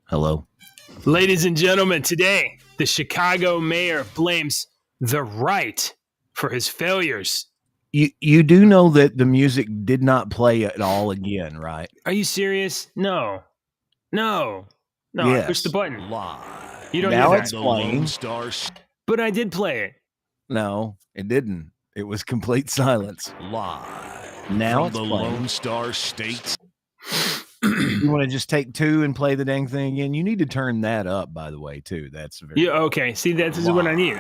Hello. Ladies and gentlemen, today the Chicago mayor blames the right for his failures. You do know that the music did not play at all again, right? Are you serious? No. I Yes. pushed the button. Live. You don't Now hear it's that. playing. But I did play it. No, it didn't. It was complete silence. Live. Now from it's the playing. Lone Star State. You want to just take two and play the dang thing again? You need to turn that up, by the way, too. That's very Okay. See, this is what I need.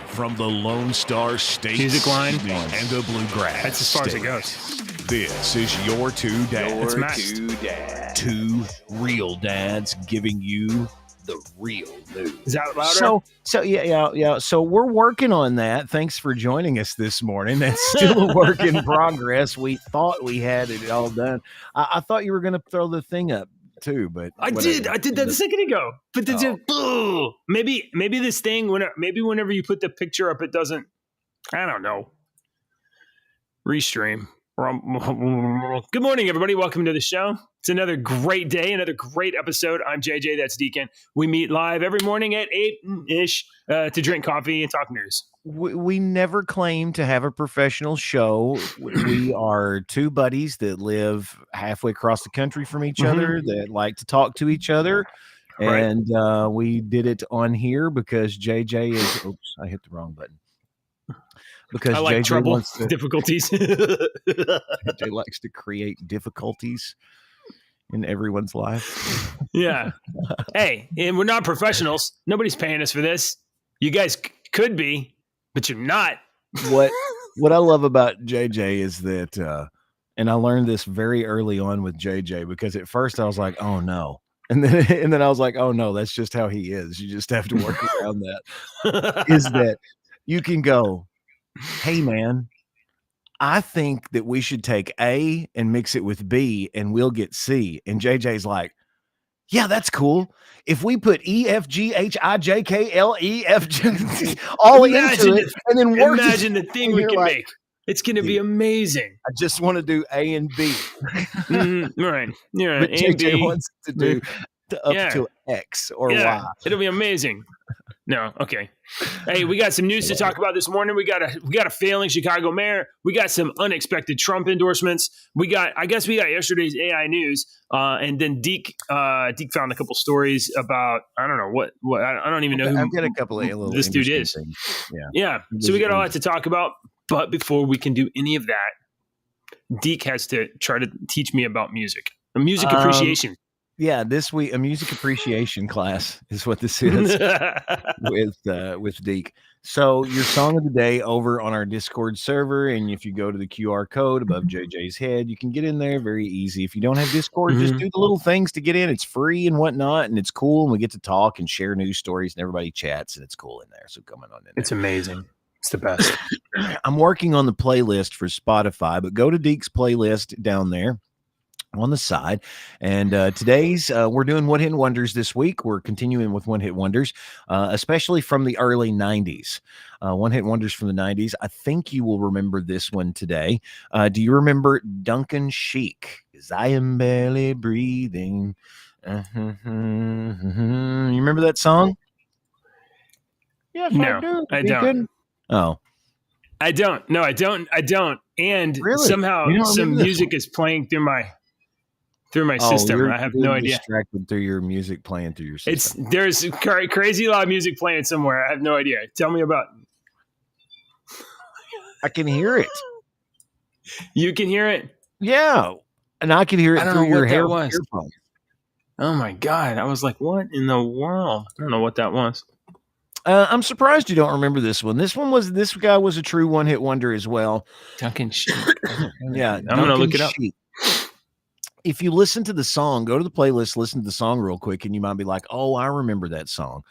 From the Lone Star State. Music line. And the Bluegrass. That's as far as it State. goes. This is your two dads. It's maxed. two dads. Two real dads giving you the real news. Is that louder? So yeah. So we're working on that. Thanks for joining us this morning. That's still a work in progress. We thought we had it all done. I thought you were going to throw the thing up too, but I did that a second ago. But maybe this thing whenever you put the picture up, it doesn't. I don't know. Restream. Good morning, everybody. Welcome to the show. It's another great day, another great episode. I'm JJ. That's Deacon. We meet live every morning at 8-ish to drink coffee and talk news. We never claim to have a professional show. We are two buddies that live halfway across the country from each other that like to talk to each other. Right. And we did it on here because JJ is... Oops, I hit the wrong button. Because I like JJ trouble, difficulties. JJ likes to create difficulties in everyone's life. Yeah. Hey, and we're not professionals. Nobody's paying us for this. You guys could be, but you're not. What I love about JJ is that, and I learned this very early on with JJ, because at first I was like, oh no. And then I was like, oh no, that's just how he is. You just have to work around that. Is that you can go, hey man, I think that we should take A and mix it with B and we'll get C. And JJ's like, yeah, that's cool. If we put E, F, G, H, I, J, K, L, E, F, G, all into it, and then work. Imagine the thing we can make. It's going to be amazing. I just want to do A and B. Right. Yeah. But A JJ and B. wants to do up to X or Y. It'll be amazing. No, okay. Hey, we got some news to talk about this morning. We got a failing Chicago mayor. We got some unexpected Trump endorsements. We got yesterday's AI news, and then Deke found a couple stories about I don't know what I don't even know who I've got a couple of little this dude is. Things. Yeah. So we got a lot to talk about, but before we can do any of that, Deke has to try to teach me about music, appreciation. Yeah, this week a music appreciation class is what this is with Deke. So your song of the day over on our Discord server, and if you go to the QR code above JJ's head, you can get in there very easy. If you don't have Discord, just do the little things to get in. It's free and whatnot, and it's cool, and we get to talk and share news stories, and everybody chats, and it's cool in there. So come on in there. It's amazing. It's the best. I'm working on the playlist for Spotify, but go to Deke's playlist down there on the side. And today's we're doing one hit wonders this week. We're continuing with one hit wonders, especially from the early 90s. One hit wonders from the 90s. I think you will remember this one today. Do you remember Duncan Sheik? 'Cause I am barely breathing. You remember that song? Yes, no, I don't. Oh, I don't. No, I don't. And really? Somehow some music is playing through my system. I have no idea. Distracted through your music playing through your system. There's crazy loud music playing somewhere. I have no idea. Tell me about. I can hear it. You can hear it? Yeah, and I can hear it through your earphones. Oh my god! I was like, "What in the world?" I don't know what that was. I'm surprised you don't remember this one. This guy was a true one hit wonder as well. Duncan Sheik. Yeah, I'm gonna look it up. If you listen to the song, go to the playlist, listen to the song real quick, and you might be like, "Oh, I remember that song."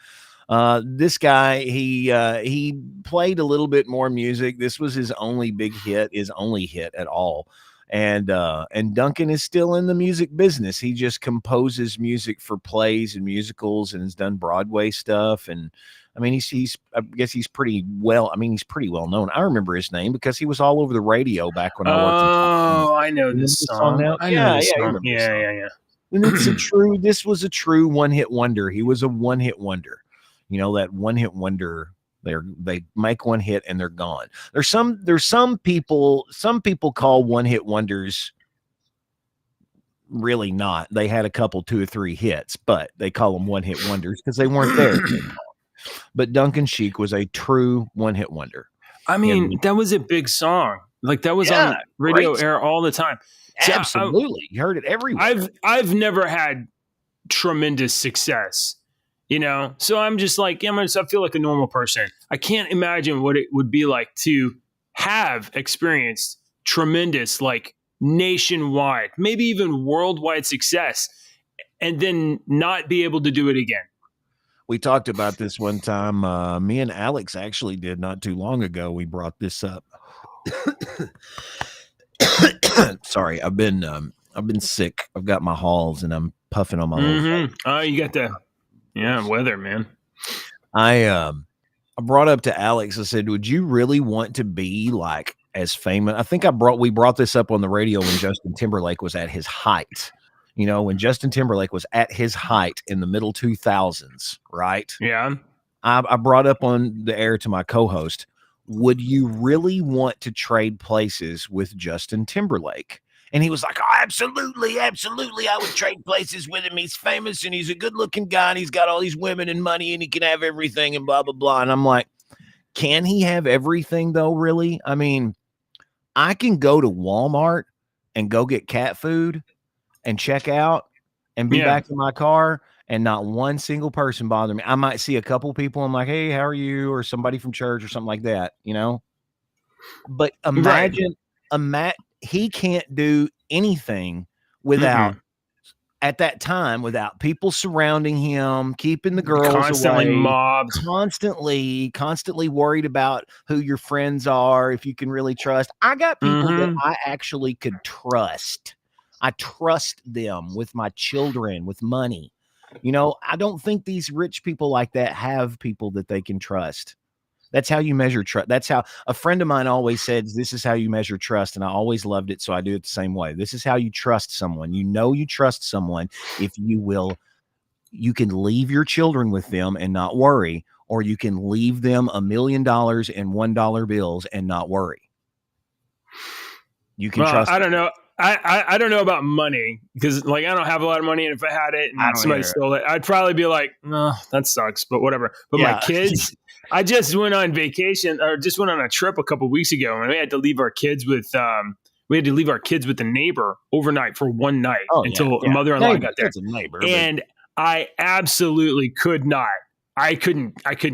This guy, he played a little bit more music. This was his only big hit, his only hit at all. And Duncan is still in the music business. He just composes music for plays and musicals and has done Broadway stuff. And I mean, he's I guess he's pretty well. I mean, he's pretty well known. I remember his name because he was all over the radio back when I worked. Oh, I know You this song. now? I know this you song. remember this Yeah, song. yeah, yeah. And this was a true one-hit wonder. He was a one-hit wonder. You know, that one-hit wonder. They make one hit and they're gone. There's some people call one-hit wonders really not. They had a couple, 2 or 3 hits, but they call them one-hit wonders because they weren't there. But Duncan Sheik was a true one-hit wonder. I mean, that was a big song. Like that was on radio air all the time. So absolutely. You heard it everywhere. I've never had tremendous success, you know? So I'm just like, I feel like a normal person. I can't imagine what it would be like to have experienced tremendous, like nationwide, maybe even worldwide success, and then not be able to do it again. We talked about this one time. Me and Alex actually did not too long ago. We brought this up. Sorry, I've been sick. I've got my halls and I'm puffing on my little Oh, you got the weather, man. I brought up to Alex. I said, "Would you really want to be like as famous?" I think we brought this up on the radio when Justin Timberlake was at his height. You know, when Justin Timberlake was at his height in the middle 2000s, right? Yeah. I brought up on the air to my co-host, would you really want to trade places with Justin Timberlake? And he was like, "Oh, absolutely, absolutely. I would trade places with him. He's famous and he's a good-looking guy and he's got all these women and money and he can have everything and blah, blah, blah." And I'm like, can he have everything though, really? I mean, I can go to Walmart and go get cat food and check out and be back in my car and not one single person bother me. I might see a couple people. I'm like, "Hey, how are you?" Or somebody from church or something like that, you know? But imagine, he can't do anything without, at that time, without people surrounding him, keeping the girls constantly away, mobbed, constantly worried about who your friends are, if you can really trust. I got people that I actually could trust. I trust them with my children, with money. You know, I don't think these rich people like that have people that they can trust. That's how you measure trust. That's how a friend of mine always said, "This is how you measure trust." And I always loved it. So I do it the same way. This is how you trust someone. You know, you trust someone if you can leave your children with them and not worry, or you can leave them $1 million in $1 bills and not worry. You can trust. I don't know. I don't know about money because like I don't have a lot of money, and if I had it and somebody stole it, I'd probably be like, "No, that sucks," but whatever. But my kids, I just went on vacation or just went on a trip a couple weeks ago, and we had to leave our kids with the neighbor overnight for one night until a mother-in-law got there. And I absolutely could not. I couldn't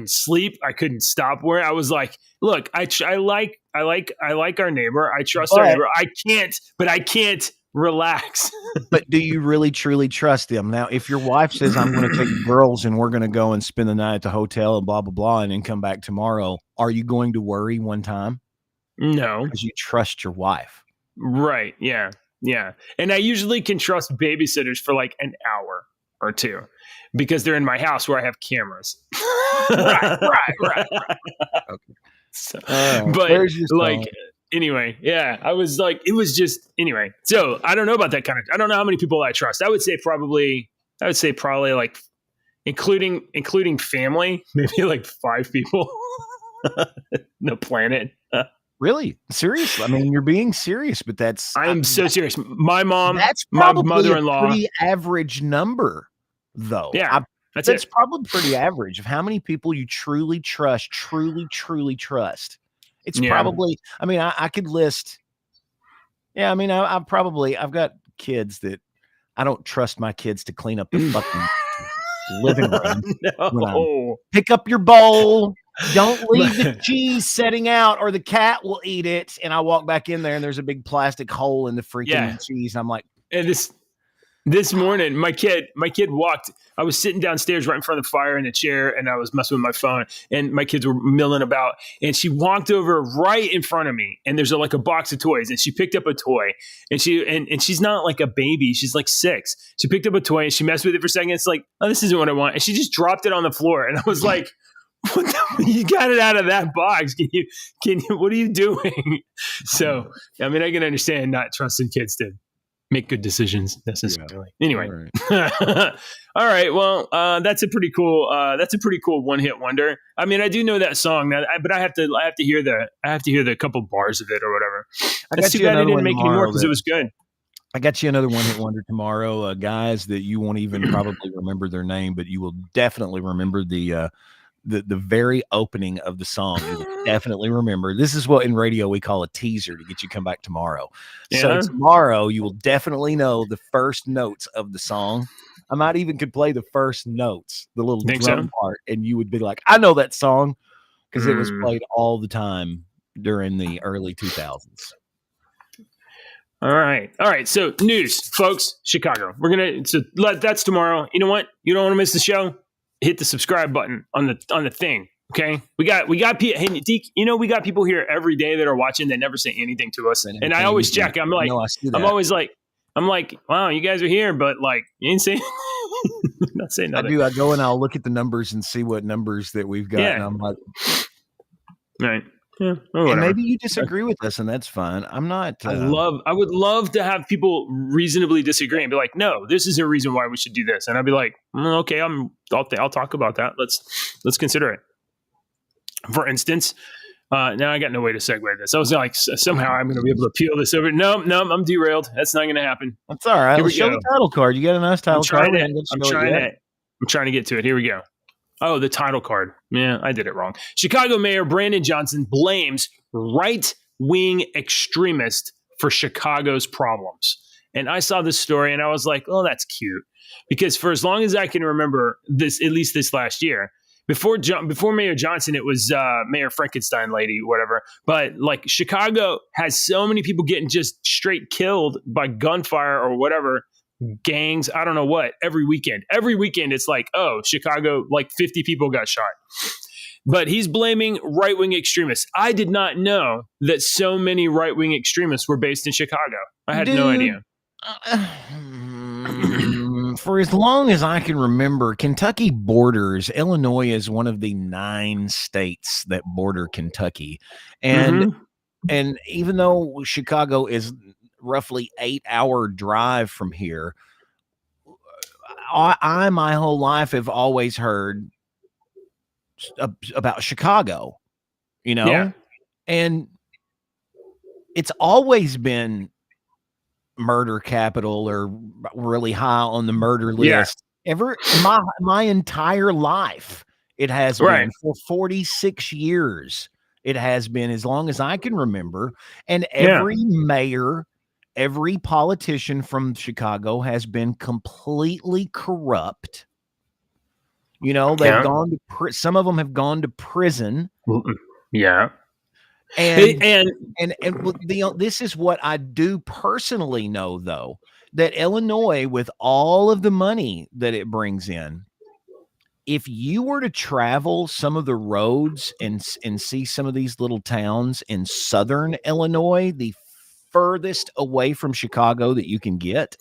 sleep. I couldn't stop worrying. I was like, "Look, I like our neighbor. I trust our neighbor. I can't relax." But do you really truly trust them? Now, if your wife says, "I'm going to take the girls and we're going to go and spend the night at the hotel and blah, blah, blah, and then come back tomorrow," are you going to worry one time? No. Because you trust your wife. Right. Yeah. Yeah. And I usually can trust babysitters for like an hour or two because they're in my house where I have cameras. Right. Okay. So, but like, anyway, yeah, I was like, it was just, anyway. So I don't know about that I don't know how many people I trust. I would say probably like, including family, maybe like 5 people on the planet. Really? Seriously? I mean, you're being serious, but I'm so serious. My mom, that's my probably mother-in-law. a pretty average number, though. Yeah, that's probably pretty average of how many people you truly trust. It's probably, I mean, I could list. Yeah, I mean, I've got kids that I don't trust my kids to clean up the fucking living room. No. Pick up your bowl. Don't leave the cheese setting out or the cat will eat it. And I walk back in there and there's a big plastic hole in the freaking cheese. And I'm like, and this, This morning, my kid walked. I was sitting downstairs right in front of the fire in a chair, and I was messing with my phone. And my kids were milling about. And she walked over right in front of me, and there's like a box of toys. And she picked up a toy, and she's not like a baby. She's like 6. She picked up a toy, and she messed with it for a second. It's like, oh, this isn't what I want. And she just dropped it on the floor, and I was like, what you got it out of that box? Can you? What are you doing? So, I mean, I can understand not trusting kids to make good decisions necessarily. Yeah. Anyway. All right. Well, that's a pretty cool one-hit wonder. I mean, I do know that song, but I have to hear the couple bars of it or whatever. That's too bad I didn't make any more because it was good. I got you another one-hit wonder tomorrow. Guys that you won't even probably remember their name, but you will definitely remember the very opening of the song. You will definitely remember. This is what in radio we call a teaser to get you come back tomorrow. Yeah. So tomorrow you will definitely know the first notes of the song. I might even could play the first notes, the little drum part, and you would be like, I know that song because it was played all the time during the early 2000s. All right. So news, folks, Chicago. That's tomorrow. You know what? You don't want to miss the show. Hit the subscribe button on the thing. Okay. We got people. Hey, Deke, we got people here every day that are watching that never say anything to us. And I always check. I'm like, I'm like, wow, you guys are here, but like, you ain't saying, not saying nothing. I go and I'll look at the numbers and see what numbers that we've got. Yeah. And I'm like, right. Yeah, and maybe you disagree with us, and that's fine. I'm not. I would love to have people reasonably disagree and be like, "No, this is a reason why we should do this," and I'd be like, "Okay, I'll talk about that. Let's consider it." For instance, now I got no way to segue this. I was like, somehow I'm going to be able to peel this over. No, I'm derailed. That's not going to happen. That's all right. Let's show the title card. You got a nice title card. I'm trying to get to it. Here we go. Oh, the title card. Yeah, I did it wrong. Chicago Mayor Brandon Johnson blames right-wing extremists for Chicago's problems. And I saw this story and I was like, oh, that's cute. Because for as long as I can remember this, at least this last year, before Mayor Johnson, it was Mayor Frankenstein lady, whatever. But like Chicago has so many people getting just straight killed by gunfire or whatever. Gangs, I don't know what, every weekend it's like, oh, Chicago, like 50 people got shot. But he's blaming right-wing extremists. I did not know that so many right-wing extremists were based in Chicago. I had no idea. For as long as I can remember, Kentucky borders. Illinois is one of the 9 states that border Kentucky. And even though Chicago is roughly 8-hour drive from here, I my whole life have always heard about Chicago, and it's always been murder capital or really high on the murder list. My entire life it has been for 46 years. It has been as long as I can remember, and every mayor, every politician from Chicago has been completely corrupt. They've gone to some of them have gone to prison. Yeah. And this is what I do personally know, though, that Illinois, with all of the money that it brings in, if you were to travel some of the roads and see some of these little towns in southern Illinois, the furthest away from Chicago that you can get,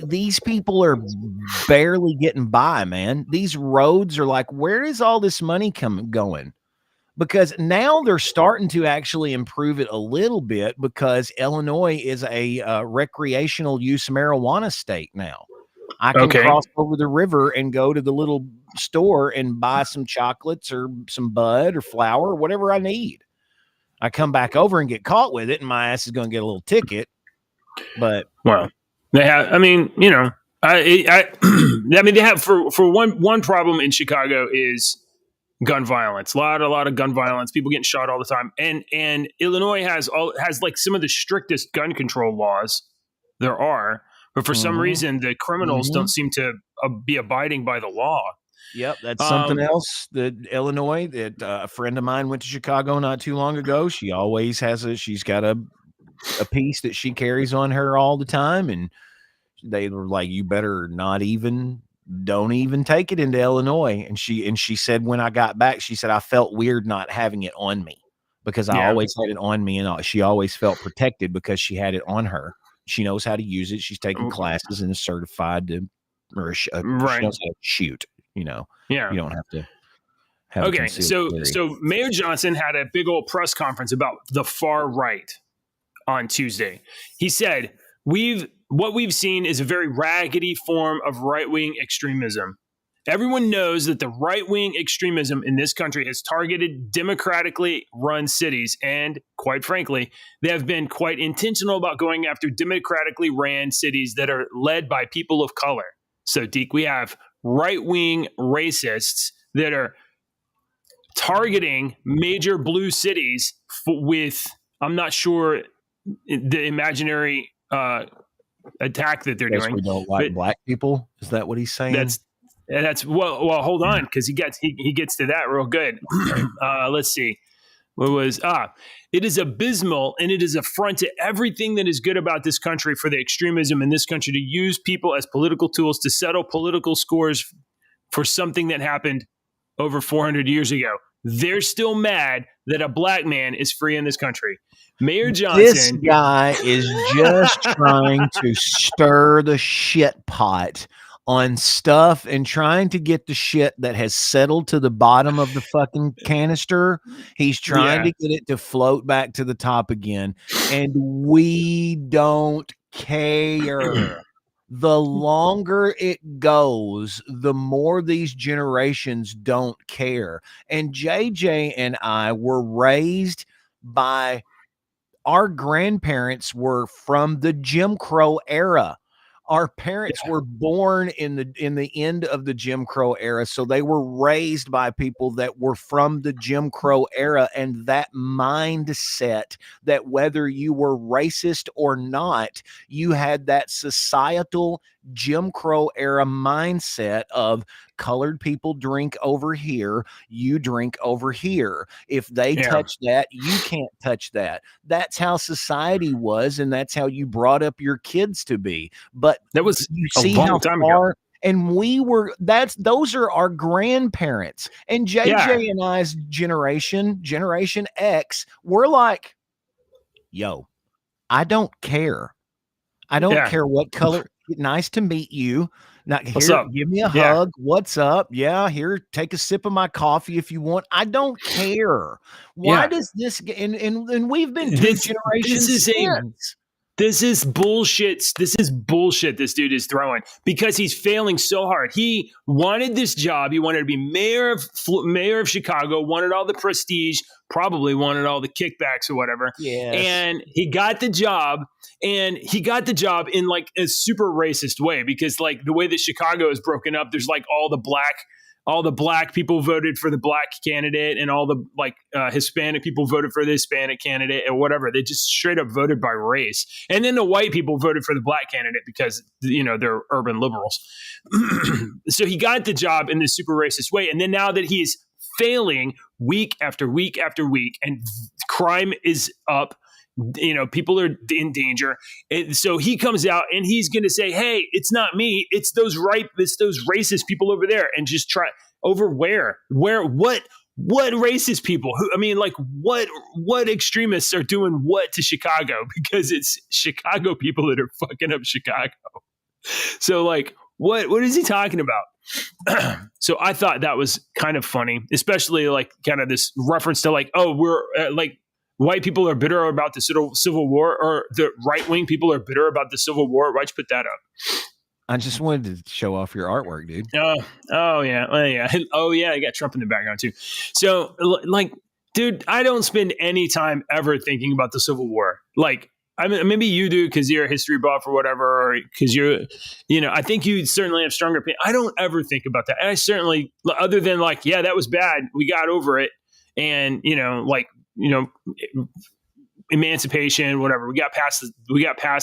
these people are barely getting by, man. These roads are like, where is all this money going? Because now they're starting to actually improve it a little bit because Illinois is a recreational use marijuana state now. I can cross over the river and go to the little store and buy some chocolates or some bud or flour or whatever I need. I come back over and get caught with it, and my ass is going to get a little ticket. But they have. I mean, I mean, they have for one problem in Chicago is gun violence. A lot of gun violence. People getting shot all the time, and Illinois has like some of the strictest gun control laws there are. But for some reason, the criminals don't seem to be abiding by the law. Yep, that's something else that Illinois, that a friend of mine went to Chicago not too long ago. She always has she's got a a piece that she carries on her all the time, and they were like, "You better not even." Don't even take it into Illinois. And she said, when I got back, she said, I felt weird not having it on me because I always had it on me, and she always felt protected because she had it on her. She knows how to use it. She's taken classes and is certified to, or she knows how to shoot, you know. Yeah. You don't have to have okay. So Mayor Johnson had a big old press conference about the far right on Tuesday. He said, what we've seen is a very raggedy form of right-wing extremism. Everyone knows that the right-wing extremism in this country has targeted democratically run cities, and quite frankly, they have been quite intentional about going after democratically ran cities that are led by people of color. So, Deke, we have right-wing racists that are targeting major blue cities with, I'm not sure, the imaginary attack that they're doing. We don't like black people. Is that what he's saying? That's well. Hold on, because he gets to that real good. Let's see. What was it is abysmal, and it is affront to everything that is good about this country for the extremism in this country to use people as political tools to settle political scores for something that happened over 400 years ago. They're still mad that a black man is free in this country. Mayor Johnson. This guy is just trying to stir the shit pot on stuff and trying to get the shit that has settled to the bottom of the fucking canister. He's trying to get it to float back to the top again. And we don't care. The longer it goes, the more these generations don't care. And JJ and I were raised by, our grandparents were from the Jim Crow era. Our parents were born in the end of the Jim Crow era, so they were raised by people that were from the Jim Crow era, and that mindset that whether you were racist or not, you had that societal Jim Crow era mindset of colored people drink over here, you drink over here. If they touch that, you can't touch that. That's how society was, and that's how you brought up your kids to be. But that was you see how far, and we were, those are our grandparents. And JJ and I's Generation X, we're like, yo, I don't care. I don't care what color. Nice to meet you. Now, give me a hug. What's up? Yeah, here, take a sip of my coffee if you want. I don't care. Why does this? And we've been two generations. This is bullshit. This is bullshit this dude is throwing because he's failing so hard. He wanted this job. He wanted to be mayor of Chicago, wanted all the prestige, probably wanted all the kickbacks or whatever. Yes. And he got the job, and he got the job in like a super racist way because like the way that Chicago is broken up, there's like all the black people voted for the black candidate, and all the like Hispanic people voted for the Hispanic candidate, or whatever. They just straight up voted by race. And then the white people voted for the black candidate because, you know, they're urban liberals. So he got the job in this super racist way. And then now that he's failing week after week after week, and crime is up, you know, people are in danger. And so he comes out and he's going to say, hey, it's not me. It's those racist people over there. And just try over what racist people who, I mean, like what extremists are doing what to Chicago, because it's Chicago people that are fucking up Chicago. So like, what is he talking about? So I thought that was kind of funny, especially like kind of this reference to like, oh, we're like, white people are bitter about the Civil War, or the right-wing people are bitter about the Civil War. Why'd you put that up? I just wanted to show off your artwork, dude. Oh yeah. I got Trump in the background too. So like, dude, I don't spend any time ever thinking about the Civil War. Like, I mean, maybe you do because you're a history buff or whatever, or because I think you certainly have stronger opinion. I don't ever think about that. And I certainly, other than like, yeah, that was bad. We got over it. And, emancipation, whatever. We got past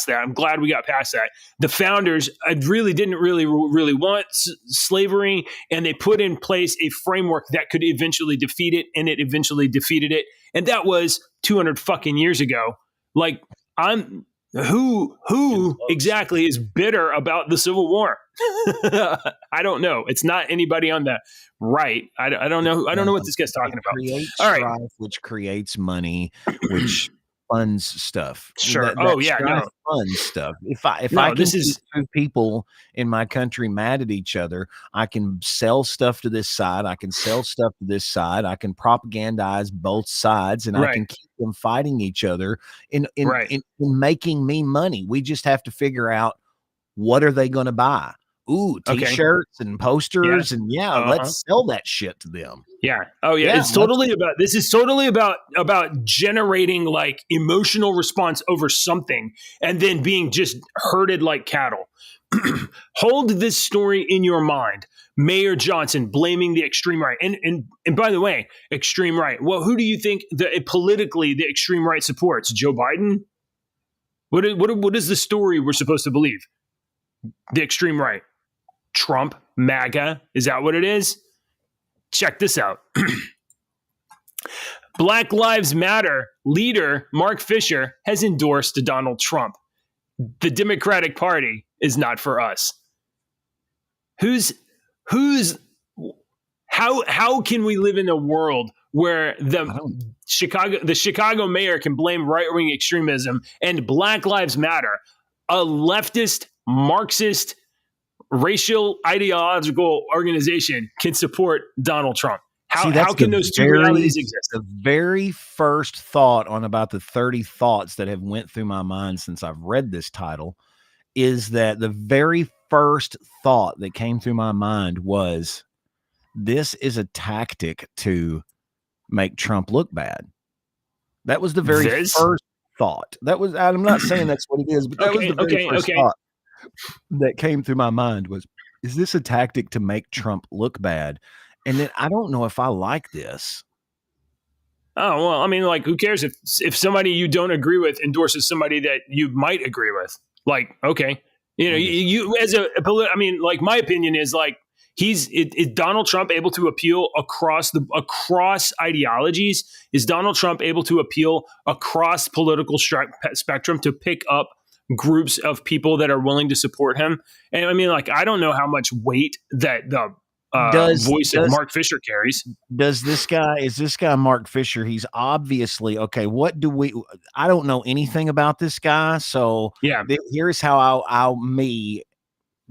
that. I'm glad we got past that. The founders didn't really want slavery, and they put in place a framework that could eventually defeat it, and it eventually defeated it. And that was 200 fucking years ago. Like, who exactly is bitter about the Civil War? I don't know. It's not anybody on the right. I don't know. I don't know what this guy's talking about. Creates All right. strife, which creates money, which funds stuff. Sure. That Yeah, strife no. funds stuff. If I can this keep is two people in my country mad at each other, I can sell stuff to this side. I can sell stuff to this side. I can propagandize both sides, and I right. can keep them fighting each other in Right. making me money. We just have to figure out, what are they going to buy? Ooh, Okay. t-shirts and posters, and Uh-huh. let's sell that shit to them. Yeah. Oh yeah. It's totally about, this is totally about generating like emotional response over something and then being just herded like cattle. Hold this story in your mind. Mayor Johnson blaming the extreme right. And by the way, extreme right. Well, who do you think politically the extreme right supports? Joe Biden? What is the story we're supposed to believe? The extreme right. Trump, MAGA. Is that what it is? Check this out. Black Lives Matter leader Mark Fisher has endorsed Donald Trump. The Democratic Party is not for us. How can we live in a world where the Chicago mayor can blame right-wing extremism and Black Lives Matter, a leftist, Marxist, racial ideological organization, can support Donald Trump? How can those two realities exist? The very first thought on about the 30 thoughts that have went through my mind since I've read this title is that the very first thought that came through my mind was, this is a tactic to make Trump look bad. That was the very first thought. That was, I'm not saying that's what it is, but that was the very first thought that came through my mind was, is this a tactic to make Trump look bad? And then I don't know if I like this. Oh, well, I mean, like, who cares if somebody you don't agree with endorses somebody that you might agree with? Like, okay, you as I mean, like, my opinion is like, is Donald Trump able to appeal across ideologies? Is Donald Trump able to appeal across political spectrum to pick up groups of people that are willing to support him? And I mean, like, I don't know how much weight that the voice of Mark Fisher carries. Is this guy Mark Fisher? He's obviously, okay, I don't know anything about this guy. So yeah, here's how me,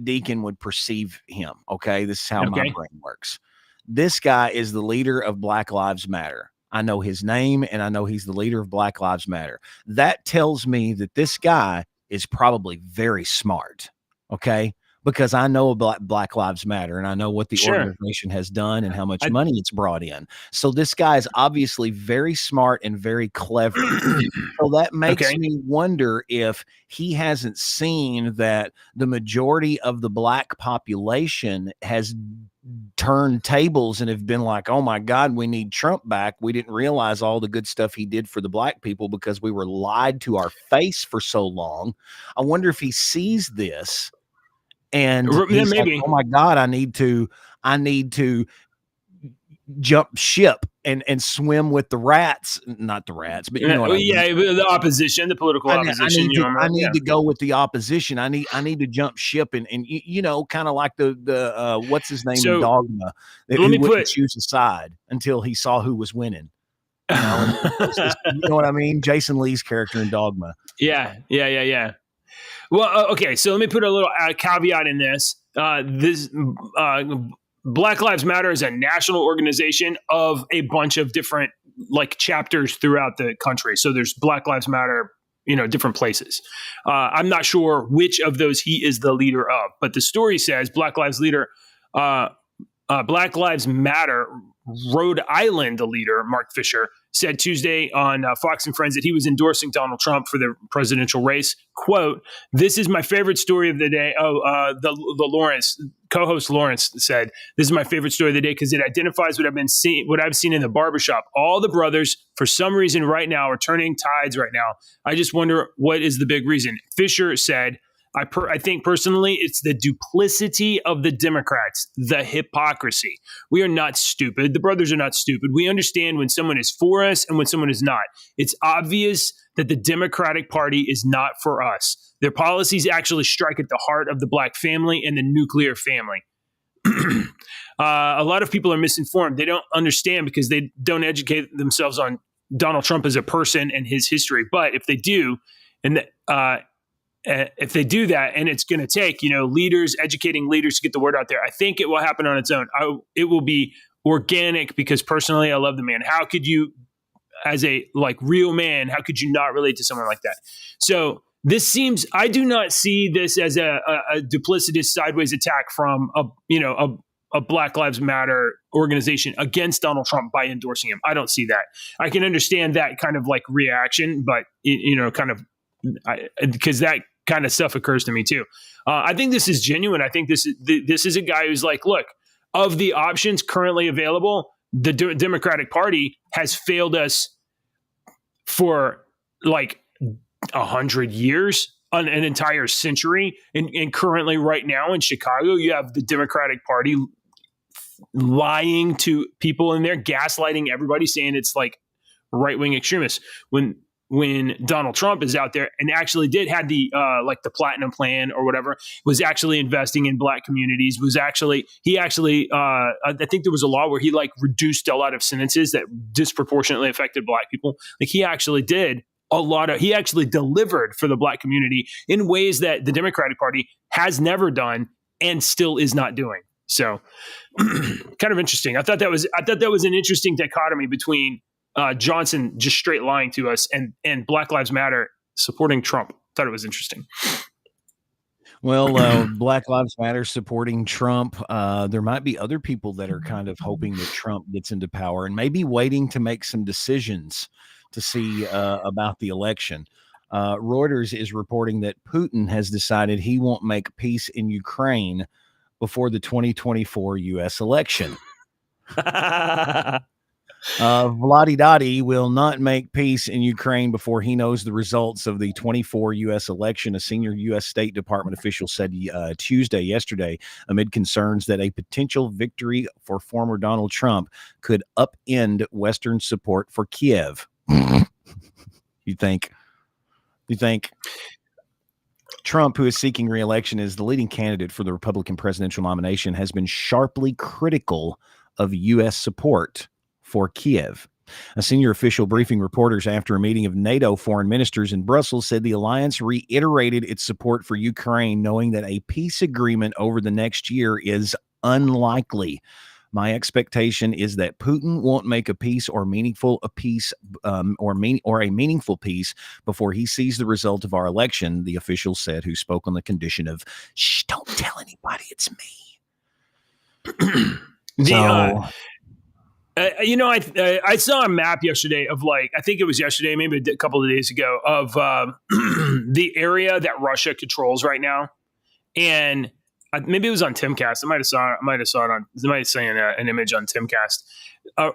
Deacon, would perceive him. Okay. This is how my brain works. This guy is the leader of Black Lives Matter. I know his name and I know he's the leader of Black Lives Matter. That tells me that this guy is probably very smart. Okay. Because I know about Black Lives Matter and I know what the organization has done and how much money it's brought in. So this guy is obviously very smart and very clever. So that makes me wonder if he hasn't seen that the majority of the Black population has turned tables and have been like, oh my God, we need Trump back. We didn't realize all the good stuff he did for the Black people because we were lied to our face for so long. I wonder if he sees this. And he's maybe like, oh my God, I need to jump ship and swim with the rats, not the rats, but you know what I mean. The opposition, the political opposition. I need to go with the opposition. I need to jump ship and kind of like the what's his name in Dogma, that he wouldn't choose a side until he saw who was winning. You know what I mean? Jason Lee's character in Dogma. Yeah. Well, okay, so let me put a little caveat in this. Black Lives Matter is a national organization of a bunch of different like chapters throughout the country. So there's Black Lives Matter, different places. I'm not sure which of those he is the leader of, but the story says Black Lives Matter Rhode Island, the leader, Mark Fisher, said Tuesday on Fox and Friends that he was endorsing Donald Trump for the presidential race. Quote, "This is my favorite story of the day." The Lawrence co-host Lawrence said, "This is my favorite story of the day because it identifies what I've seen in the barbershop. All the brothers, for some reason right now, are turning tides right now. I just wonder what is the big reason." Fisher said, I think personally, it's the duplicity of the Democrats, the hypocrisy. We are not stupid. The brothers are not stupid. We understand when someone is for us and when someone is not. It's obvious that the Democratic Party is not for us. Their policies actually strike at the heart of the black family and the nuclear family. A lot of people are misinformed. They don't understand because they don't educate themselves on Donald Trump as a person and his history. But if they do, and if they do that, and it's going to take, leaders, educating leaders to get the word out there, I think it will happen on its own. It will be organic because personally, I love the man. How could you, as a real man, how could you not relate to someone like that? So I do not see this as a duplicitous sideways attack from a Black Lives Matter organization against Donald Trump by endorsing him. I don't see that. I can understand that kind of reaction, but because that kind of stuff occurs to me too. I think this is genuine. I think this is a guy who's look, of the options currently available, the Democratic Party has failed us for 100 years, an entire century. And currently right now in Chicago, you have the Democratic Party lying to people in there, gaslighting everybody, saying it's right-wing extremists. When Donald Trump is out there and actually had the platinum plan or whatever, was actually investing in black communities, I think there was a law where he reduced a lot of sentences that disproportionately affected black people. He actually did he actually delivered for the black community in ways that the Democratic Party has never done and still is not doing. So kind of interesting. I thought that was an interesting dichotomy between Johnson just straight lying to us and Black Lives Matter supporting Trump. Thought it was interesting. Well, Black Lives Matter supporting Trump. There might be other people that are kind of hoping that Trump gets into power and maybe waiting to make some decisions to see about the election. Reuters is reporting that Putin has decided he won't make peace in Ukraine before the 2024 U.S. election. Vladidati will not make peace in Ukraine before he knows the results of the 24 U.S. election, a senior U.S. State Department official said yesterday, amid concerns that a potential victory for former Donald Trump could upend Western support for Kiev. You think Trump, who is seeking re-election as the leading candidate for the Republican presidential nomination, has been sharply critical of U.S. support for Kiev. A senior official briefing reporters after a meeting of NATO foreign ministers in Brussels said the alliance reiterated its support for Ukraine, knowing that a peace agreement over the next year is unlikely. My expectation is that Putin won't make a meaningful peace before he sees the result of our election, the official said, who spoke on the condition of, shh, don't tell anybody it's me. I saw a map yesterday of I think it was yesterday, maybe a couple of days ago, of the area that Russia controls right now. And maybe it was on Timcast. I might have saw it on. They might have seen an image on Timcast.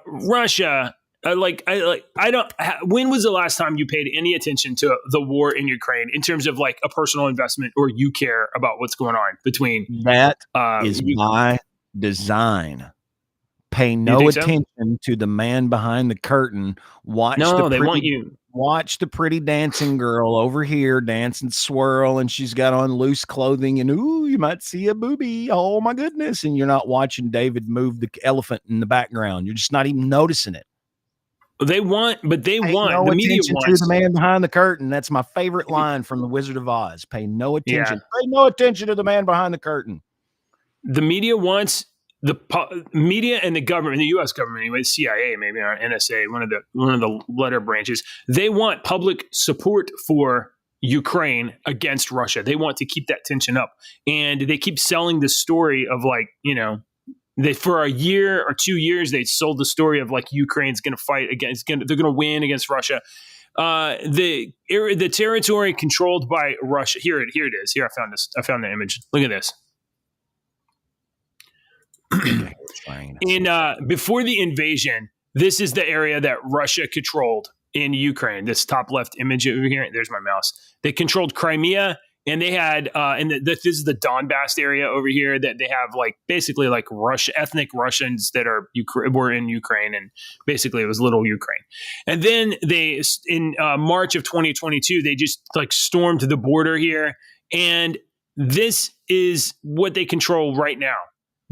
Russia. When was the last time you paid any attention to the war in Ukraine in terms of a personal investment, or you care about what's going on between that? Is by design. Pay no attention to the man behind the curtain. Watch the pretty dancing girl over here dance and swirl, and she's got on loose clothing, and you might see a boobie. Oh my goodness. And you're not watching David move the elephant in the background. You're just not even noticing it. Pay no the media wants to the man behind the curtain. That's my favorite line from The Wizard of Oz. Pay no attention. Yeah. Pay no attention to the man behind the curtain. The media wants the media and the government, the U.S. government, anyway, CIA, maybe, or NSA, one of the letter branches, they want public support for Ukraine against Russia. They want to keep that tension up, and they keep selling the story of they for a year or 2 years they sold the story of Ukraine's going to fight against, they're going to win against Russia. The territory controlled by Russia. Here it is. Here I found the image. Look at this. Before the invasion, this is the area that Russia controlled in Ukraine. This top left image over here, there's my mouse. They controlled Crimea And they had, this is the Donbass area over here that they have like basically like ethnic Russians that were in Ukraine, and basically it was little Ukraine. And then they, in March of 2022, they just like stormed the border here, and this is what they control right now.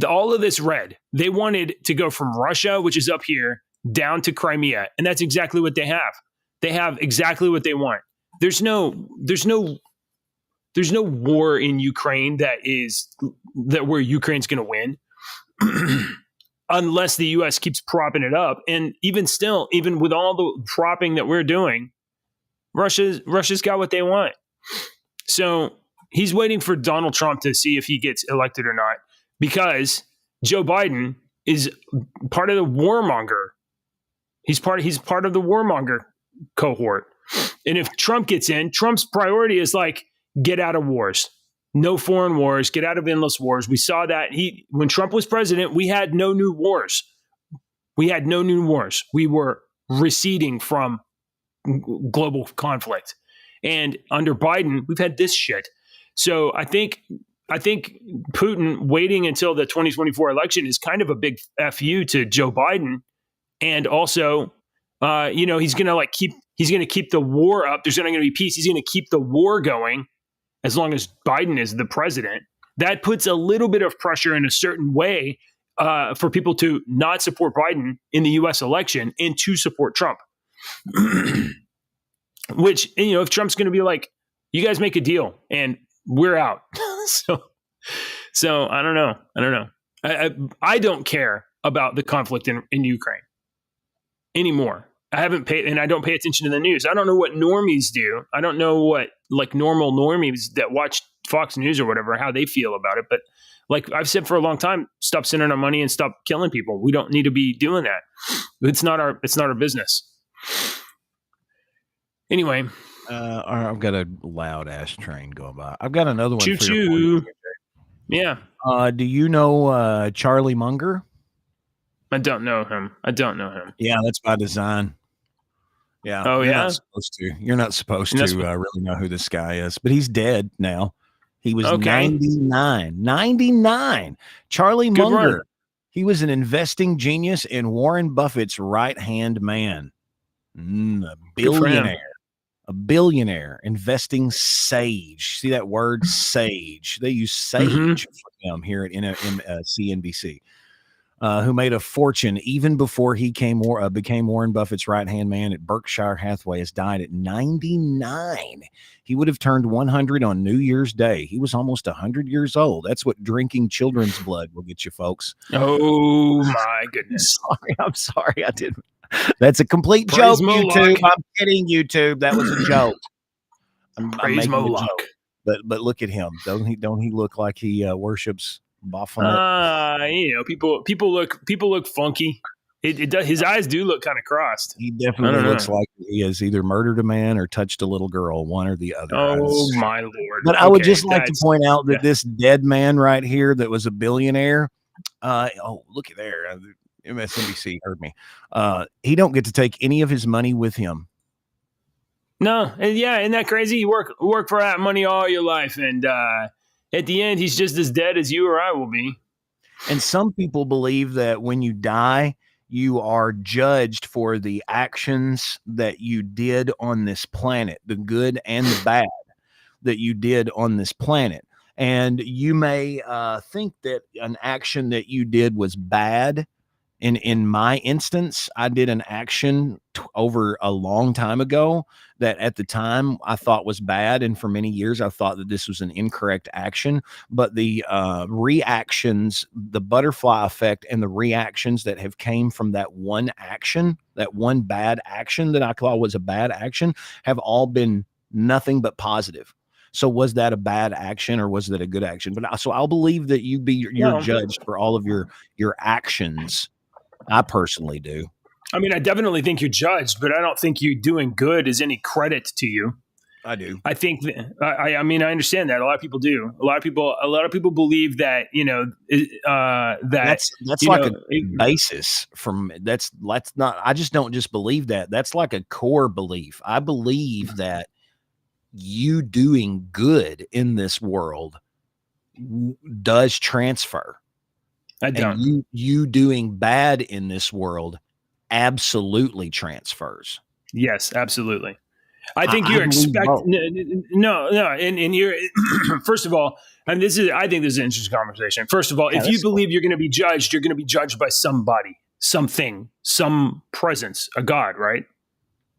All of this red, they wanted to go from Russia, which is up here, down to Crimea, and that's exactly what they have. They have exactly what they want. There's no war in Ukraine where Ukraine's going to win unless the U.S. keeps propping it up. And even still, even with all the propping that we're doing, Russia's got what they want. So he's waiting for Donald Trump to see if he gets elected or not, because Joe Biden is part of the warmonger. He's part of the warmonger cohort. And if Trump gets in, Trump's priority is like, get out of wars. No foreign wars. Get out of endless wars. We saw that when Trump was president, we had no new wars. We were receding from global conflict. And under Biden, we've had this shit. So I think Putin waiting until the 2024 election is kind of a big FU to Joe Biden. And also, he's going to keep the war up. There's not going to be peace. He's going to keep the war going as long as Biden is the president. That puts a little bit of pressure in a certain way for people to not support Biden in the U.S. election and to support Trump. Which, if Trump's going to be like, you guys make a deal and we're out. So I don't know. I don't care about the conflict in Ukraine anymore. I don't pay attention to the news. I don't know what normies do. I don't know what like normal normies that watch Fox News or whatever, how they feel about it. But like I've said for a long time, stop sending our money and stop killing people. We don't need to be doing that. It's not our business. Anyway. I've got a loud ass train going by. I've got another one. Choo choo. Yeah. Do you know Charlie Munger? I don't know him. Yeah, that's by design. Yeah. Oh, yeah. You're not supposed to really know who this guy is, but he's dead now. He was 99. 99. Charlie Munger. Run. He was an investing genius and Warren Buffett's right-hand man. A billionaire investing sage. See that word, sage? They use sage for him here at CNBC. Who made a fortune even before he became Warren Buffett's right-hand man at Berkshire Hathaway, has died at 99. He would have turned 100 on New Year's Day. He was almost 100 years old. That's what drinking children's blood will get you, folks. Oh, my goodness. I'm sorry. I didn't. That's a complete joke, YouTube. I'm kidding, YouTube. That was a joke. Praise Moloch. But look at him. Don't he look like he worships Baphomet? People look funky. It does. His eyes do look kind of crossed. He definitely looks like he has either murdered a man or touched a little girl, one or the other. Oh my Lord! But I would just like to point out that this dead man right here, that was a billionaire. Look at there. MSNBC heard me. He don't get to take any of his money with him. No, and yeah, isn't that crazy? You work for that money all your life, and at the end, he's just as dead as you or I will be. And some people believe that when you die, you are judged for the actions that you did on this planet, the good and the bad that you did on this planet. And you may think that an action that you did was bad. In my instance, I did an action over a long time ago that at the time I thought was bad. And for many years, I thought that this was an incorrect action. But the reactions, the butterfly effect and the reactions that have came from that one action, that one bad action that I thought was a bad action, have all been nothing but positive. So was that a bad action or was that a good action? But so I'll believe that you're judged for all of your actions. I personally do. I mean, I definitely think you're judged, but I don't think you doing good is any credit to you. I do. I think I mean, I understand that a lot of people do. A lot of people believe that, that's like a basis from that's not, I just don't just believe that. That's like a core belief. I believe that you doing good in this world does transfer. I don't. And you doing bad in this world absolutely transfers. Yes, absolutely. I think you're believe both. no, and you're first of all, and I think this is an interesting conversation. First of all, Yeah, if you believe you're going to be judged, you're going to be judged by somebody, something, some presence, a God, right?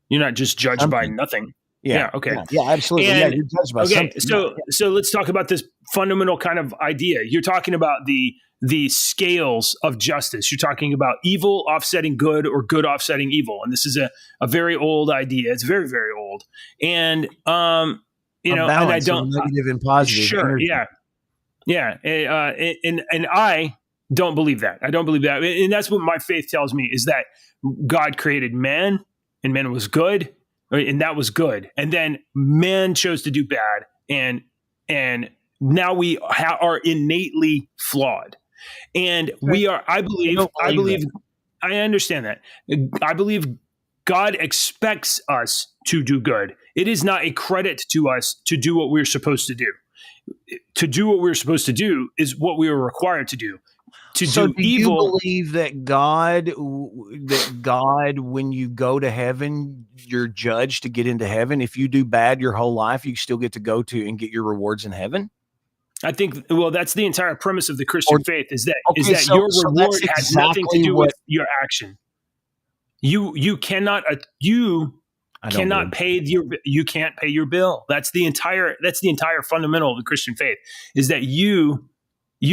You're not just judged by nothing. Yeah. Okay. Yeah, absolutely. And, you're judged by something. So let's talk about this fundamental kind of idea. You're talking about the scales of justice. You're talking about evil offsetting good or good offsetting evil. And this is a very old idea. It's very, very old. And, and I don't, negative and positive. Sure. Energy. Yeah. Yeah. And I don't believe that. I don't believe that. And that's what my faith tells me, is that God created man and man was good. And that was good. And then man chose to do bad. And now we are innately flawed. And we are, I understand that. I believe God expects us to do good. It is not a credit to us to do what we're supposed to do. To do what we're supposed to do is what we are required to do. Do evil, you believe that God, when you go to heaven, you're judged to get into heaven? If you do bad your whole life, you still get to go to and get your rewards in heaven? I think, well, that's the entire premise of the Christian faith, is that your reward has nothing to do with your action. You cannot pay your bill. That's the entire fundamental of the Christian faith, is that you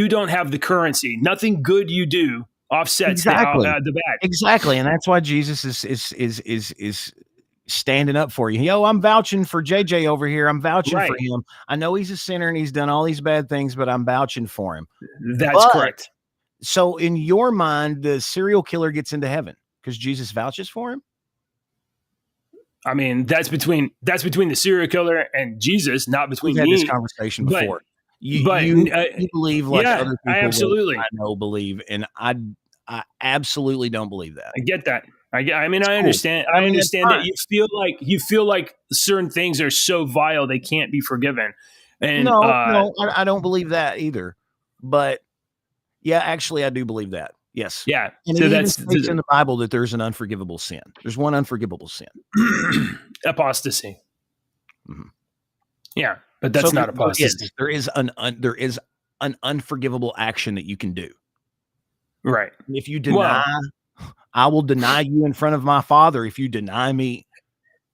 don't have the currency. Nothing good you do offsets the bad. Exactly, and that's why Jesus is standing up for you. Yo, I'm vouching for JJ over here. I'm vouching for him. I know he's a sinner and he's done all these bad things, but I'm vouching for him. That's correct. So in your mind, the serial killer gets into heaven because Jesus vouches for him? I mean, that's between the serial killer and Jesus, not between me. We've had this conversation before. You believe like other people I absolutely I know believe, and I absolutely don't believe that. I get that. I mean, I understand. I understand that you feel like certain things are so vile they can't be forgiven. And no, I don't believe that either. But yeah, actually, I do believe that. Yes. Yeah. And so it states in the Bible that there's an unforgivable sin. There's one unforgivable sin. Apostasy. Mm-hmm. Yeah, but that's not apostasy. There is an unforgivable action that you can do. Right. If you deny, I will deny you in front of my Father if you deny me.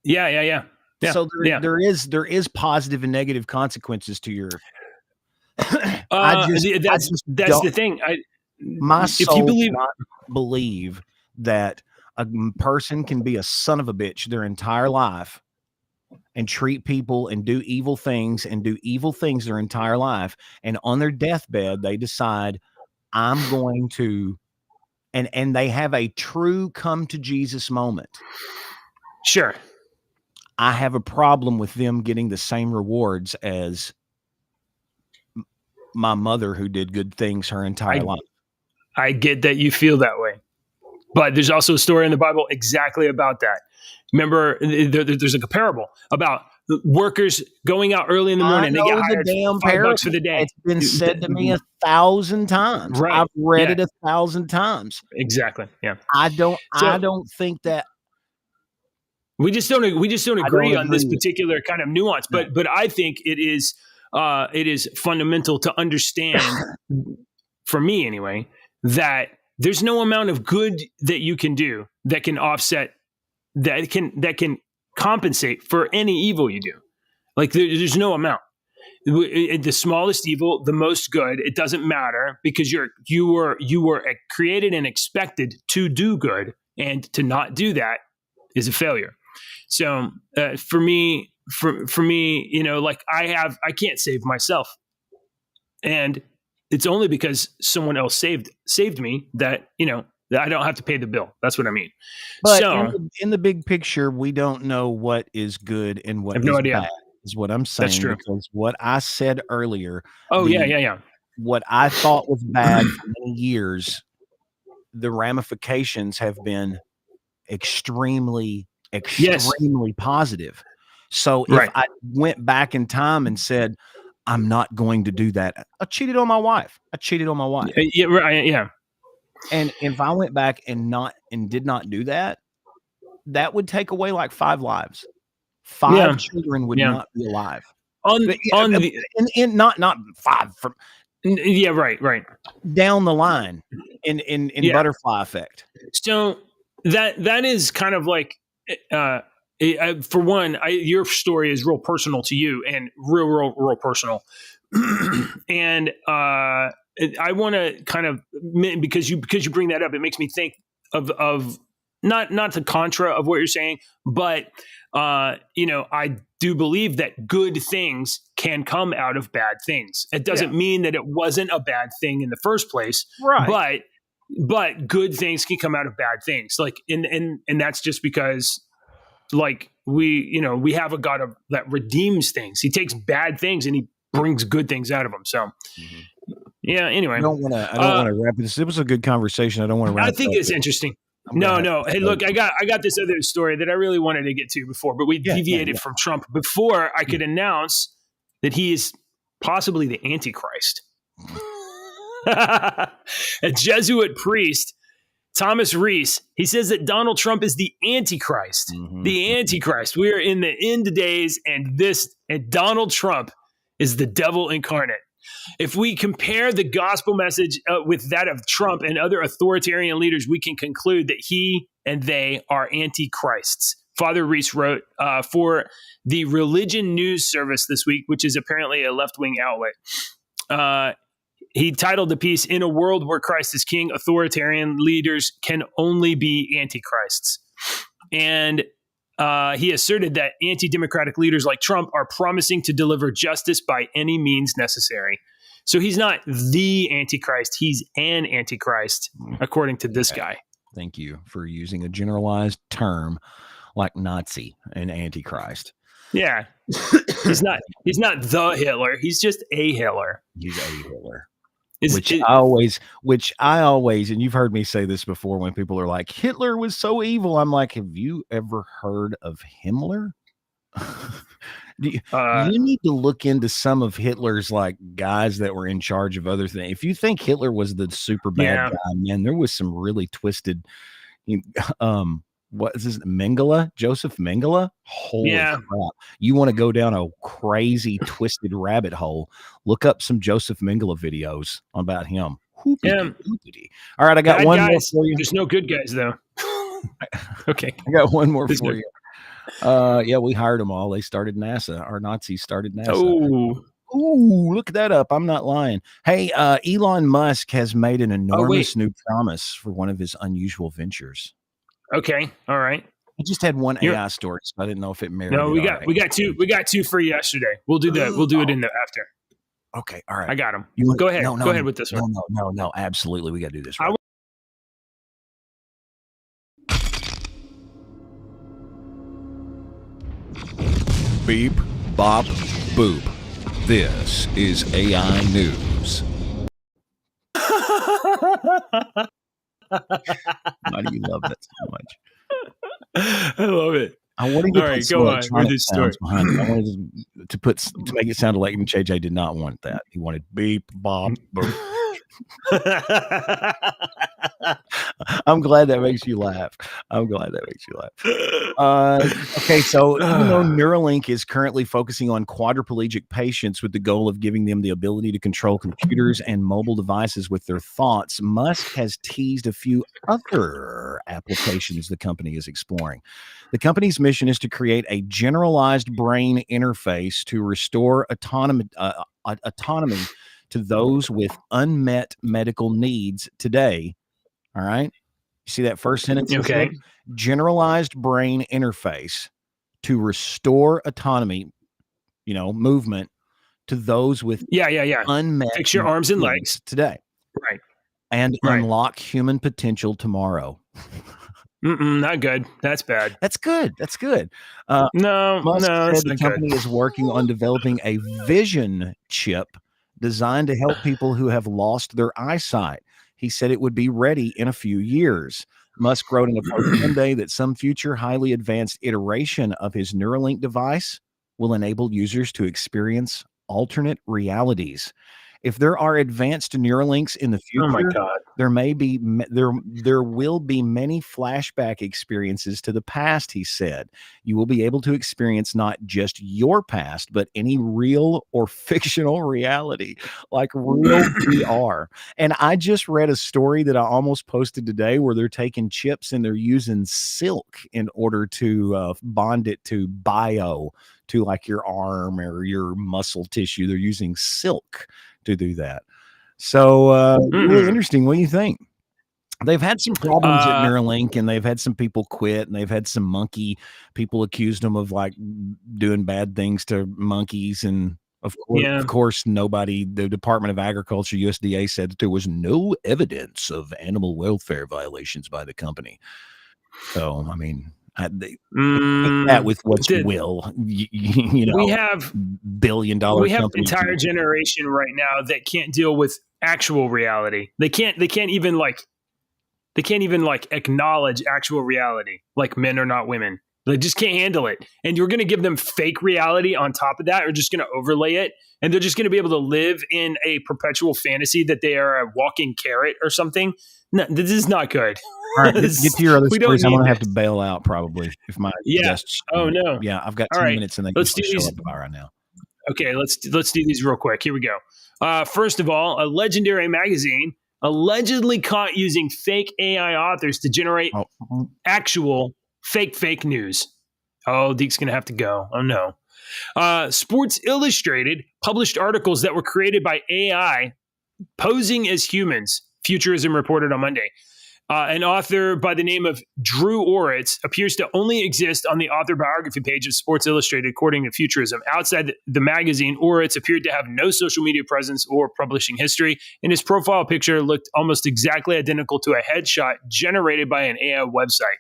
Yeah. So there is positive and negative consequences to your. That's the thing. My soul does not believe that a person can be a son of a bitch their entire life and treat people and do evil things their entire life, and on their deathbed they decide I'm going to, and they have a true come to Jesus moment. Sure. I have a problem with them getting the same rewards as my mother, who did good things her entire life. I get that you feel that way, but there's also a story in the Bible exactly about that. Remember, there's a parable about workers going out early in the morning. They get hired $5 for the day. It's been said to me 1,000 times. Right. I've read it 1,000 times. Exactly. Yeah. I don't think that. We just don't agree on this particular kind of nuance, but I think it is fundamental to understand, for me anyway, that there's no amount of good that you can do that can offset, that can compensate for any evil you do. Like there's no amount. The smallest evil, the most good, it doesn't matter, because you were created and expected to do good, and to not do that is a failure. So for me, like I can't save myself, and it's only because someone else saved me that that I don't have to pay the bill. That's what I mean. But in the big picture, we don't know what is good and what is bad, is what I'm saying. That's true. Because what I said earlier. Yeah. What I thought was bad for many years, the ramifications have been extremely positive. So if Right. I went back in time and said, I'm not going to do that, I cheated on my wife. Yeah, right. Yeah. And if I went back and did not do that, that would take away like 5 lives. 5 children would Yeah. not be alive. On the In not 5 from yeah, right. down the line in butterfly effect. So that is kind of like for one, your story is real personal to you and real personal. And I want to kind of, because you bring that up, it makes me think of not the contra of what you're saying, but I do believe that good things can come out of bad things. It doesn't mean that it wasn't a bad thing in the first place, right? But good things can come out of bad things. Like, and that's just because, like, we have a God that redeems things. He takes bad things and he brings good things out of them. So, yeah. Anyway, I don't want to wrap this. It was a good conversation. I don't want to wrap. I think it's interesting. No. Hey, look, I got this other story that I really wanted to get to before, but we deviated from Trump before I could announce that he is possibly the Antichrist. A Jesuit priest, Thomas Reese, he says that Donald Trump is the Antichrist. The Antichrist. We are in the end days, and Donald Trump is the devil incarnate. If we compare the gospel message with that of Trump and other authoritarian leaders, we can conclude that he and they are antichrists. Father Reese wrote for the Religion News Service this week, which is apparently a left-wing outlet. He titled the piece, "In a World Where Christ is King, Authoritarian Leaders Can Only Be Antichrists." And he asserted that anti-democratic leaders like Trump are promising to deliver justice by any means necessary. So he's not the Antichrist. He's an Antichrist, according to this guy. Thank you for using a generalized term like Nazi and Antichrist. Yeah. He's not the Hitler. He's just a Hitler. He's a Hitler. Which I always, and you've heard me say this before when people are like, Hitler was so evil. I'm like, have you ever heard of Himmler? You need to look into some of Hitler's like guys that were in charge of other things. If you think Hitler was the super bad guy, man, there was some really twisted, what is this? Mengele? Joseph Mengele? Holy crap. You want to go down a crazy, twisted rabbit hole. Look up some Joseph Mengele videos about him. All right, I got bad one guys. more for you. There's no good guys, though. Okay. I got one more for you. We hired them all. They started NASA. Our Nazis started NASA. Ooh, look that up. I'm not lying. Hey, Elon Musk has made an enormous new promise for one of his unusual ventures. Okay. All right. I just had one AI story, so I didn't know if it merited. No, we got two for yesterday. We'll do that. We'll do it in the after. Okay. All right. I got them. Go ahead. Go ahead with this one. No. Absolutely. We got to do this right. Beep, bop, boop. This is AI News. Why do you love that so much? I love it. I wanted to put go on with this story. Behind it. I wanted to make it sound like JJ did not want that. He wanted beep, bop, boop. I'm glad that makes you laugh. Okay, so Neuralink is currently focusing on quadriplegic patients with the goal of giving them the ability to control computers and mobile devices with their thoughts. Musk has teased a few other applications the company is exploring. The company's mission is to create a generalized brain interface to restore autonomy to those with unmet medical needs today. All right. You see that first sentence? Okay. Generalized brain interface to restore autonomy, movement to those with unmet fix your arms and legs today. Right. And unlock human potential tomorrow. Not good. That's bad. That's good. Musk said the company is working on developing a vision chip designed to help people who have lost their eyesight. He said it would be ready in a few years. Musk wrote in a post Monday that some future highly advanced iteration of his Neuralink device will enable users to experience alternate realities. If there are advanced Neuralinks in the Oh my future, God. there will be many flashback experiences to the past, he said. You will be able to experience not just your past, but any real or fictional reality, like real VR. And I just read a story that I almost posted today where they're taking chips and they're using silk in order to bond it to to like your arm or your muscle tissue. They're using silk to do that. So really interesting. What do you think? They've had some problems at Neuralink, and they've had some people quit, and they've had some monkey people accused them of like doing bad things to monkeys. And of course, nobody, the Department of Agriculture, USDA, said that there was no evidence of animal welfare violations by the company. So, I mean, they that with what you will, you know, we have $1 billion we have an companies. entire generation right now that can't deal with actual reality. They can't even acknowledge actual reality, like men are not women. They just can't handle it. And you're going to give them fake reality on top of that, or just going to overlay it. And they're just going to be able to live in a perpetual fantasy that they are a walking carrot or something. No, this is not good. All right, get to your other stories. I'm going to have this. to bail out probably if my guests. Oh no. Yeah, I've got 2 minutes and then let's do these. Show up right now. Okay, let's do these real quick. Here we go. First of all, a legendary magazine allegedly caught using fake AI authors to generate actual fake news. Oh, Deke's going to have to go. Oh no. Sports Illustrated published articles that were created by AI posing as humans. Futurism reported on Monday. An author by the name of Drew Oritz appears to only exist on the author biography page of Sports Illustrated, according to Futurism. Outside the magazine, Oritz appeared to have no social media presence or publishing history, and his profile picture looked almost exactly identical to a headshot generated by an AI website.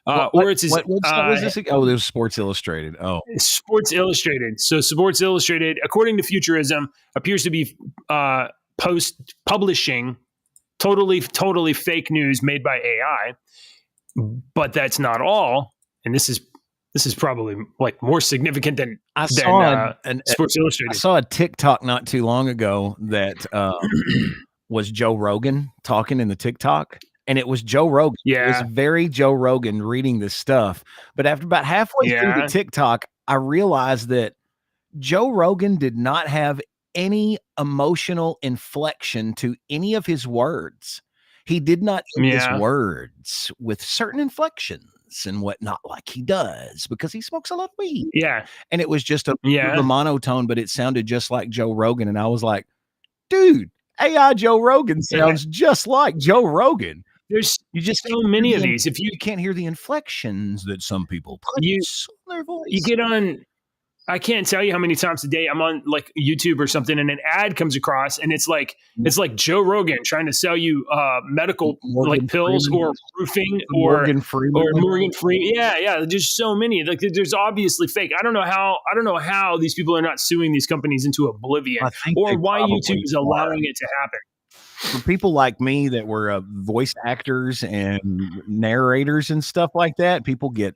Oritz is what was this? Oh, there's Sports Illustrated. Oh, Sports Illustrated. So Sports Illustrated, according to Futurism, appears to be publishing totally fake news made by AI. But that's not all. And this is probably like more significant than Sports Illustrated. I saw a TikTok not too long ago that was Joe Rogan talking in the TikTok. And it was Joe Rogan. Yeah. It was very Joe Rogan reading this stuff. But after about halfway through the TikTok, I realized that Joe Rogan did not have any emotional inflection to any of his words. He did not use his words with certain inflections and whatnot like he does because he smokes a lot of weed. Yeah. And it was just a monotone, but it sounded just like Joe Rogan. And I was like, dude, AI Joe Rogan sounds just like Joe Rogan. There's so many of these. If you can't hear the inflections that some people put in their voice. You get on, I can't tell you how many times a day I'm on like YouTube or something, and an ad comes across, and it's like Joe Rogan trying to sell you medical like pills or roofing or Morgan Freeman. Yeah. There's so many. Like there's obviously fake. I don't know how these people are not suing these companies into oblivion, or why YouTube is allowing it to happen. For people like me that were voice actors and narrators and stuff like that, people get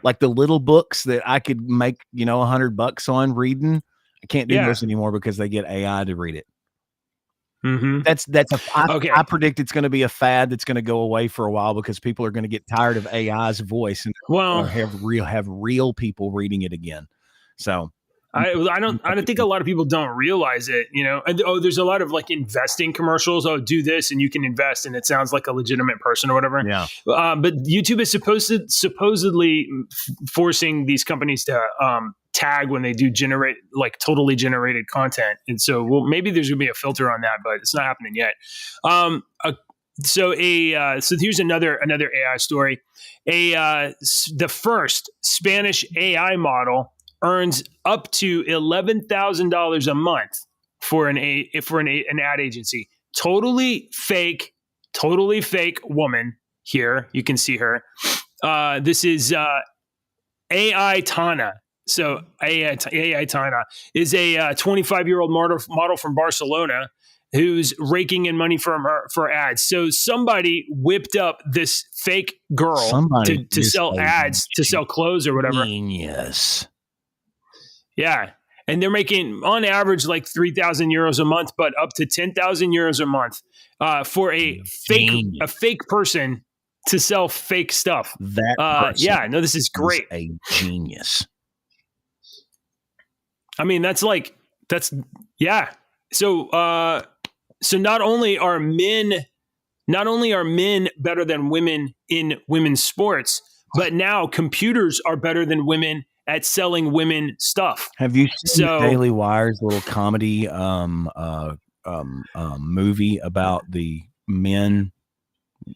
like the little books that I could make $100 on reading. I can't do those anymore because they get AI to read it. Mm-hmm. I predict it's going to be a fad that's going to go away for a while because people are going to get tired of AI's voice and have real people reading it again. So. I don't think a lot of people don't realize it, and there's a lot of like investing commercials. Oh, do this and you can invest. And it sounds like a legitimate person or whatever. Yeah. But YouTube is supposedly forcing these companies to tag when they do generate like totally generated content. And so, maybe there's gonna be a filter on that, but it's not happening yet. So here's another AI story. The first Spanish AI model earns up to $11,000 a month for an ad agency. Totally fake woman here. You can see her. This is AI Tana. So AI Tana is a 25-year-old model from Barcelona, who's raking in money from her for ads. So somebody whipped up this fake girl to sell ads, to sell clothes or whatever. Genius. Yeah. And they're making on average like 3,000 euros a month, but up to 10,000 euros a month for a fake person to sell fake stuff. Yeah, no, this is great. A genius. I mean, yeah. So not only are men better than women in women's sports, but now computers are better than women at selling women stuff. Have you seen Daily Wire's little comedy movie about the men's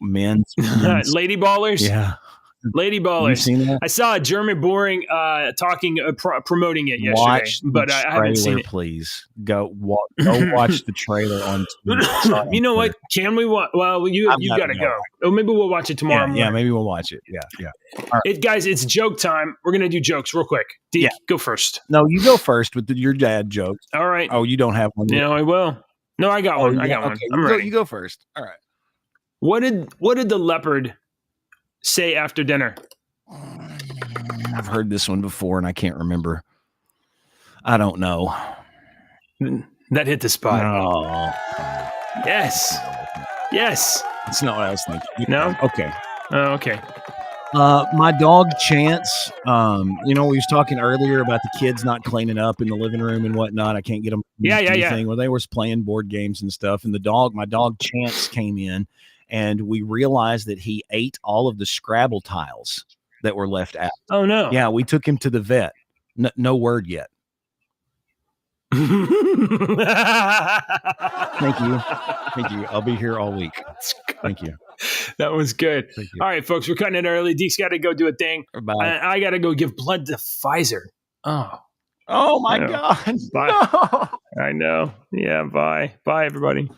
Lady Ballers? Yeah. Lady Ballers. You seen that? I saw Jeremy Boring talking, promoting it yesterday, but I haven't seen it. Please go watch the trailer on TV. You know what? Can we watch? Well, you got to go. Oh, maybe we'll watch it tomorrow. Yeah, maybe we'll watch it. Yeah. All right. Guys, it's joke time. We're gonna do jokes real quick. Deke, go first. No, you go first with your dad jokes. All right. Oh, you don't have one? No, I will. No, I got one. I got one. I'm ready. You go first. All right. What did the leopard say after dinner? I've heard this one before and I can't remember. I don't know. That hit the spot. Oh. Yes. That's not what I was thinking. No? Okay. Okay. My dog Chance, we was talking earlier about the kids not cleaning up in the living room and whatnot. I can't get them. Yeah. Well, they were playing board games and stuff. And my dog Chance came in and we realized that he ate all of the Scrabble tiles that were left out. Oh no. Yeah. We took him to the vet. No word yet. Thank you. I'll be here all week. Thank you. That was good. All right, folks, we're cutting it early. Deke's got to go do a thing. Bye. I got to go give blood to Pfizer. Oh my God. Bye. No. I know. Yeah. Bye. Bye, everybody.